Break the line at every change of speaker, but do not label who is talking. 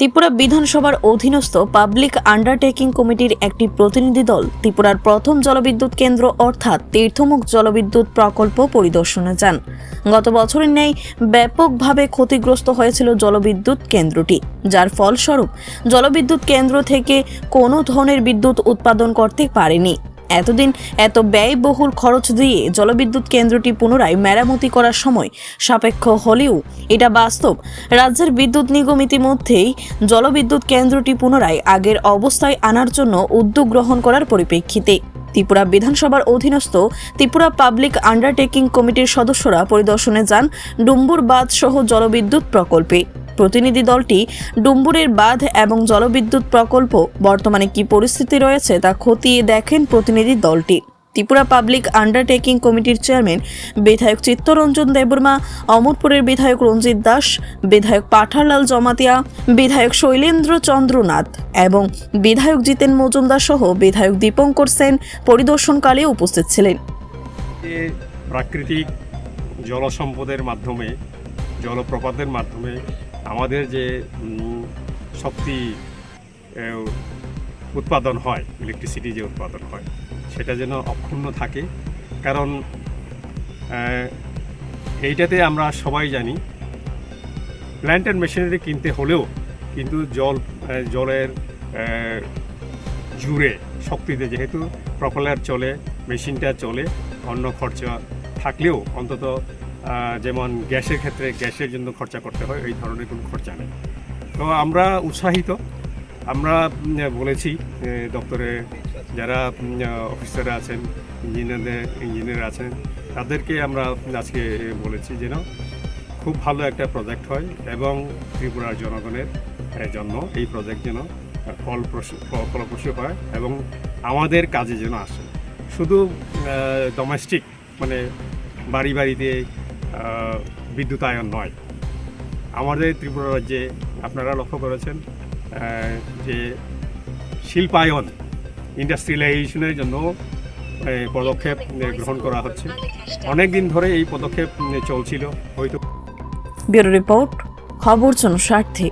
ত্রিপুরা বিধানসভার অধীনস্থ public undertaking কমিটির একটি প্রতিনিধি দল ত্রিপুরার প্রথম জলবিদ্যুৎ কেন্দ্র অর্থাৎ তীর্থমুখ জলবিদ্যুৎ প্রকল্প পরিদর্শনে যান। গত বছরের ন্যায় ব্যাপকভাবে ক্ষতিগ্রস্ত হয়েছিল জলবিদ্যুৎ কেন্দ্রটি, যার ফলস্বরূপ জলবিদ্যুৎ কেন্দ্র থেকে কোনো ধরনের বিদ্যুৎ উৎপাদন করতে পারেনি। এতদিন এত ব্যয়বহুল খরচ দিয়ে জলবিদ্যুৎ কেন্দ্রটি পুনরায় মেরামতি করার সময় সাপেক্ষ হলেও এটা বাস্তব। রাজ্যের বিদ্যুৎ নিগম ইতিমধ্যেই জলবিদ্যুৎ কেন্দ্রটি পুনরায় আগের অবস্থায় আনার জন্য উদ্যোগ গ্রহণ করার পরিপ্রেক্ষিতে ত্রিপুরা বিধানসভার অধীনস্থ ত্রিপুরা পাবলিক আন্ডারটেকিং কমিটির সদস্যরা পরিদর্শনে যান ডুম্বুর বাঁধ সহ জলবিদ্যুৎ প্রকল্পে। প্রতিনিধি দলটি ডুম্বুরের বাঁধ এবং জলবিদ্যুৎ প্রকল্প বর্তমানে কি পরিস্থিতি রয়েছে তা খতিয়ে দেখেন প্রতিনিধি দলটি। ত্রিপুরা পাবলিক আন্ডারটেকিং কমিটির চেয়ারম্যান বিধায়ক চিত্তরঞ্জন দেববর্মা, অমরপুরের বিধায়ক রঞ্জিত দাস, বিধায়ক পাঠারলাল জমাতিয়া, বিধায়ক শৈলেন্দ্র চন্দ্রনাথ এবং বিধায়ক জিতেন মজুমদার সহ বিধায়ক দীপঙ্কর সেন পরিদর্শনকালে উপস্থিত ছিলেন।
প্রাকৃতিক জল সম্পদের মাধ্যমে, জলপ্রপাতের মাধ্যমে আমাদের যে শক্তি উৎপাদন হয়, ইলেকট্রিসিটি যে উৎপাদন হয়, সেটা যেন অক্ষুণ্ণ থাকে। কারণ এইটাতে আমরা সবাই জানি প্ল্যান্ট অ্যান্ড মেশিনারি কিনতে হলেও কিন্তু জলের জুড়ে শক্তিতে যেহেতু প্রপেলার চলে, মেশিনটা চলে, অন্য খরচা থাকলেও অন্তত যেমন গ্যাসের ক্ষেত্রে গ্যাসের জন্য খরচা করতে হয়, এই ধরনের কোনো খরচা নেই। তো আমরা উৎসাহিত। আমরা বলেছি দপ্তরে যারা অফিসাররা আছেন, ইঞ্জিনিয়ার আছেন, তাদেরকে আমরা আজকে বলেছি যেন খুব ভালো একটা প্রজেক্ট হয় এবং ত্রিপুরার জনগণের জন্য এই প্রজেক্ট যেন ফলপ্রসূ হয় এবং আমাদের কাজে যেন আসে। শুধু ডোমেস্টিক মানে বাড়ি বাড়িতে বিদ্যুতায়ন নয়, আমাদের ত্রিপুরা রাজ্যে আপনারা লক্ষ্য করেছেন যে শিল্পায়ন, ইন্ডাস্ট্রিয়ালাইজেশনের জন্য পদক্ষেপ গ্রহণ করা হচ্ছে। অনেক দিন ধরে এই পদক্ষেপ চলছিল হয়তো।
ব্যুরো রিপোর্ট, খবর জনস্বার্থে।